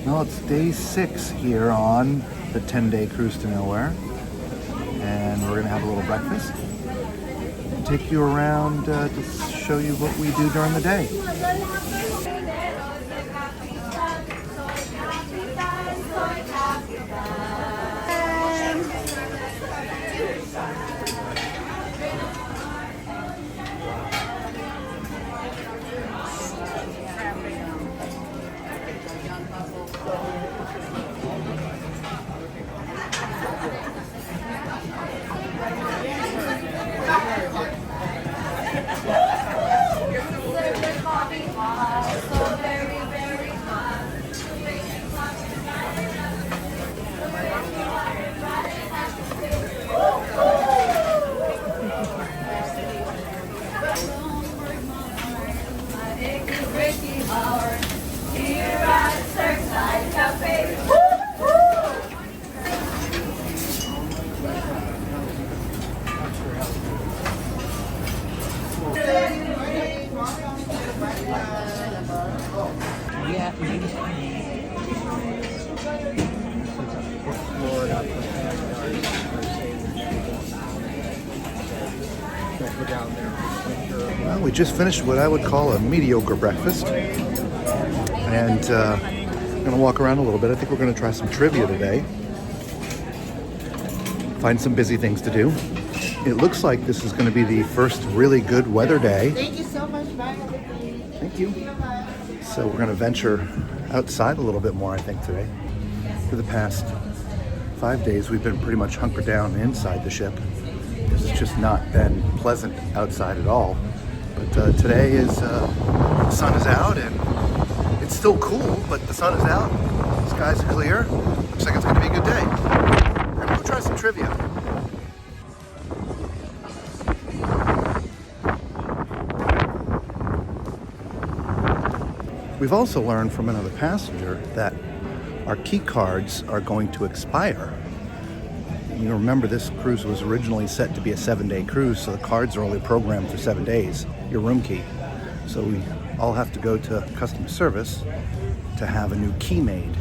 Well, it's day 6 here on the 10-day cruise to nowhere, and we're gonna have a little breakfast and take you around to show you what we do during the day. Well, we just finished what I would call a mediocre breakfast, and I'm gonna walk around a little bit. I think we're gonna try some trivia today. Find some busy things to do. It looks like this is gonna be the first really good weather day. Thank you so much. Bye, everybody. Thank you. So we're gonna venture outside a little bit more, I think, today. For the past 5 days, we've been pretty much hunkered down inside the ship. It's just not been pleasant outside at all. But today is, the sun is out and it's still cool, but the sun is out. The skies are clear. Looks like it's gonna be a good day. We're gonna go try some trivia. We've also learned from another passenger that our key cards are going to expire. You remember, this cruise was originally set to be a 7-day cruise, so the cards are only programmed for 7 days, your room key. So we all have to go to customer service to have a new key made.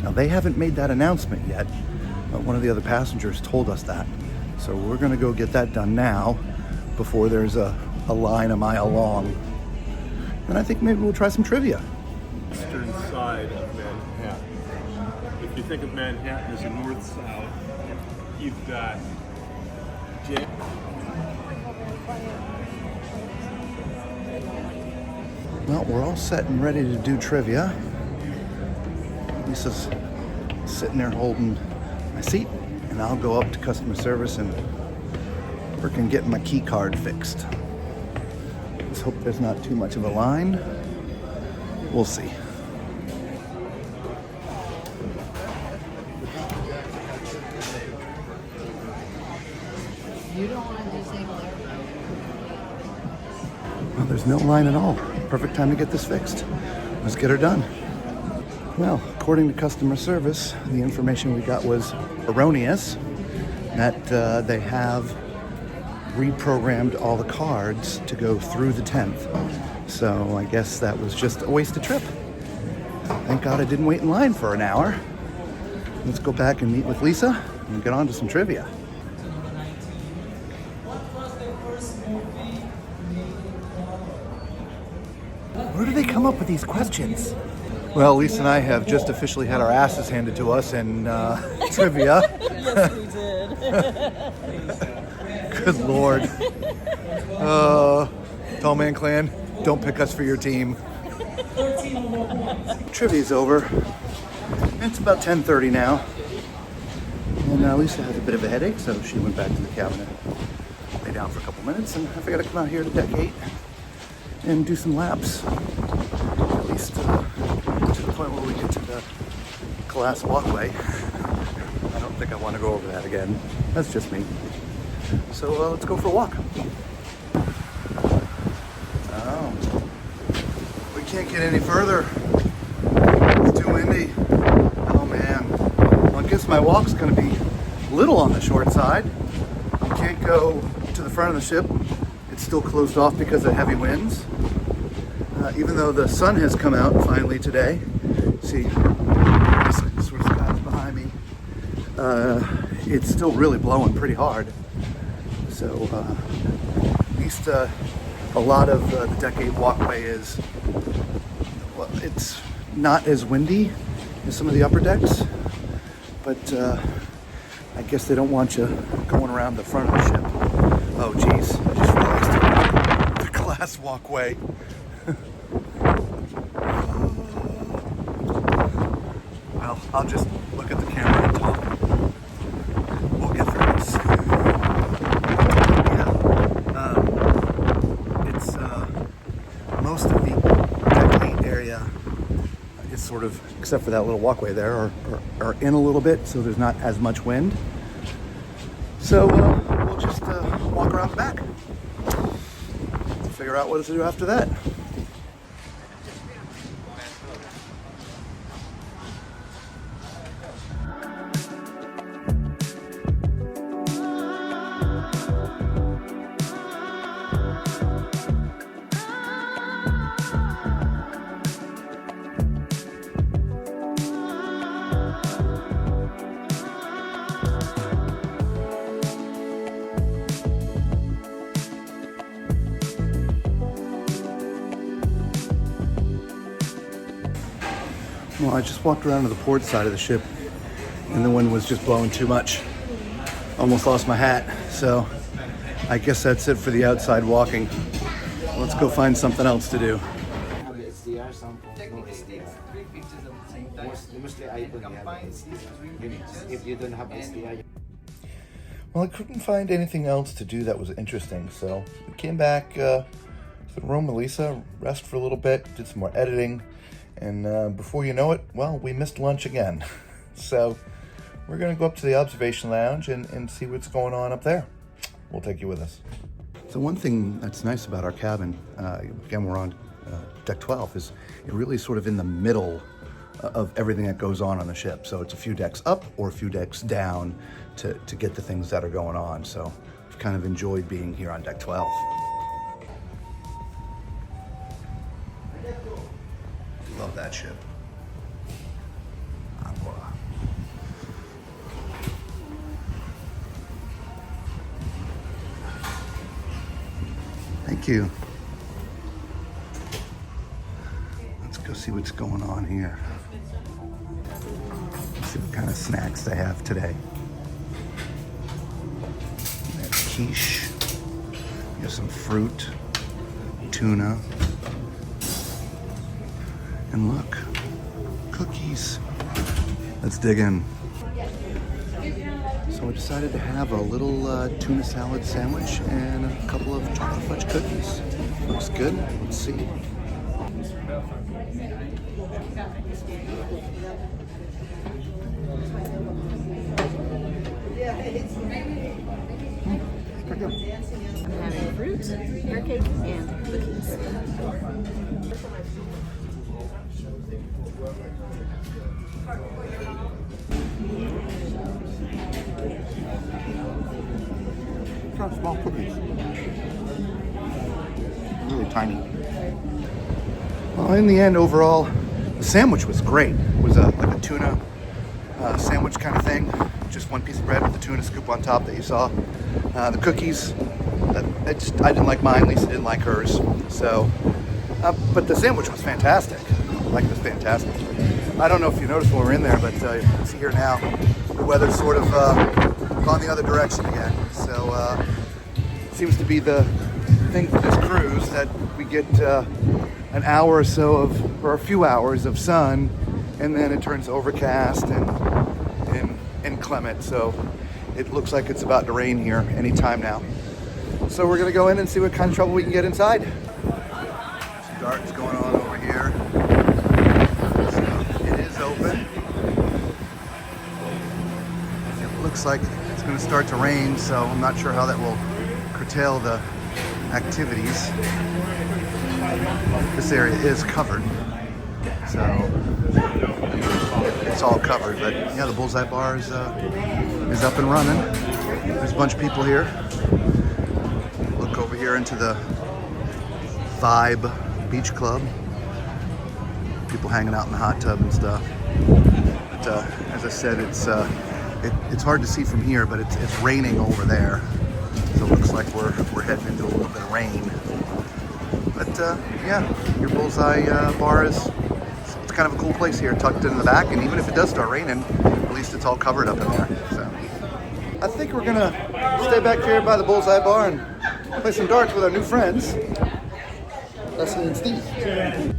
Now, they haven't made that announcement yet, but one of the other passengers told us that. So we're gonna go get that done now before there's a line a mile long. And I think maybe we'll try some trivia. Eastern side of Manhattan. If you think of Manhattan as a north-south, you've got Well, we're all set and ready to do trivia. Lisa's sitting there holding my seat, and I'll go up to customer service and work on getting my key card fixed. Let's hope there's not too much of a line. We'll see. You don't want to disable it. Well, there's no line at all. Perfect time to get this fixed. Let's get her done. Well, according to customer service, the information we got was erroneous, that they have reprogrammed all the cards to go through the 10th. So I guess that was just a wasted trip. Thank God I didn't wait in line for an hour. Let's go back and meet with Lisa and get on to some trivia. Where do they come up with these questions? Well, Lisa and I have just officially had our asses handed to us in trivia. Yes, we did. Good Lord. Tall Man Clan, don't pick us for your team. Trivia's over. It's about 10:30 now. And Lisa has a bit of a headache, so she went back to the cabin and lay down for a couple minutes. And I figured I'd come out here to deck 8 and do some laps. At least to the point where we get to the glass walkway. I don't think I want to go over that again. That's just me. So let's go for a walk. Oh, we can't get any further. It's too windy. Oh man. Well, I guess my walk's gonna be a little on the short side. I can't go to the front of the ship. It's still closed off because of heavy winds. Even though the sun has come out finally today. See, it's still really blowing pretty hard. So at least a lot of the Deck 8 walkway is, well, it's not as windy as some of the upper decks, but I guess they don't want you going around the front of the ship. Oh geez, I just realized the glass walkway. Well, I'll just look at the camera and talk. We'll get through this. Yeah, it's most of the Deck 8 area is sort of, except for that little walkway there, are in a little bit, so there's not as much wind. So we'll just walk around the back to figure out what to do after that. Well, I just walked around to the port side of the ship and the wind was just blowing too much. Almost lost my hat. So I guess that's it for the outside walking. Let's go find something else to do. SDR, some no SDR. Mostly iPhone have if you don't have SDR. Well, I couldn't find anything else to do that was interesting, so we came back to the room with Lisa, rest for a little bit, did some more editing, and before you know it, well, we missed lunch again. So we're going to go up to the observation lounge and see what's going on up there. We'll take you with us. So one thing that's nice about our cabin, again, we're on deck 12, is it really sort of in the middle of everything that goes on the ship. So it's a few decks up or a few decks down to get the things that are going on. So I've kind of enjoyed being here on deck 12. Love that ship. Aqua. Thank you. Let's go see what's going on here. See what kind of snacks they have today. They have quiche. We have some fruit, tuna. And look, cookies. Let's dig in. So I decided to have a little tuna salad sandwich and a couple of chocolate fudge cookies. Looks good. Let's see. Pretty good. I'm having fruit, carrot cake, and cookies. Got small cookies. Really tiny. Well, in the end, overall, the sandwich was great. It was like a tuna sandwich kind of thing. Just one piece of bread with the tuna scoop on top that you saw. The cookies, I didn't like mine. Lisa didn't like hers. So, but the sandwich was fantastic. Like it was fantastic. I don't know if you noticed when we were in there, but you can see here now, the weather's sort of gone the other direction again. So it seems to be the thing for this cruise that we get an hour or so of, or a few hours of sun, and then it turns overcast and inclement. So it looks like it's about to rain here any time now. So we're gonna go in and see what kind of trouble we can get inside. Some darts going on over here. So it is open. It looks like it's gonna start to rain, so I'm not sure how that will curtail the activities. This area is covered, so it's all covered. But yeah, the Bullseye Bar is up and running. There's a bunch of people here. Look over here into the Vibe Beach Club. People hanging out in the hot tub and stuff. But as I said, it's It's hard to see from here, but it's raining over there. So it looks like we're heading into a little bit of rain. But yeah, your Bullseye bar is it's kind of a cool place here, tucked in the back. And even if it does start raining, at least it's all covered up in there. So I think we're gonna stay back here by the Bullseye bar and play some darts with our new friends, Leslie and Steve.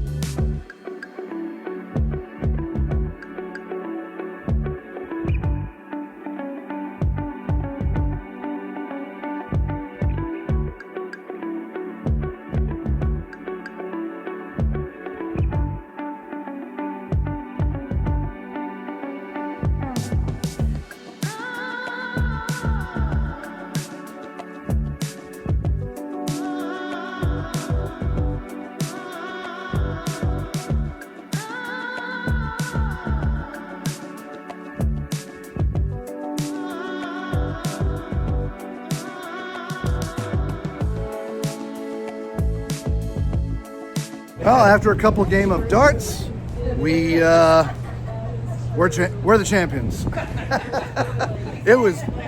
Well, after a couple game of darts, we're the champions. They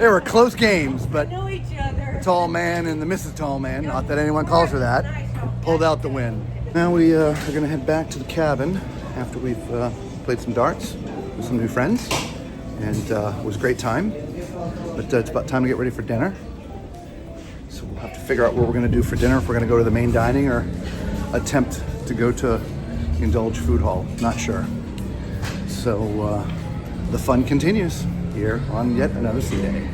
were close games, but the tall man and the Mrs. Tall Man, not that anyone calls her that, pulled out the win. Now we are gonna head back to the cabin after we've played some darts with some new friends, and it was a great time. But it's about time to get ready for dinner. So we'll have to figure out what we're gonna do for dinner, if we're gonna go to the main dining or attempt to go to Indulge Food Hall. Not sure. So the fun continues here on yet another sea day.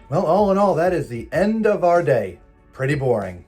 Well, all in all, that is the end of our day. Pretty boring.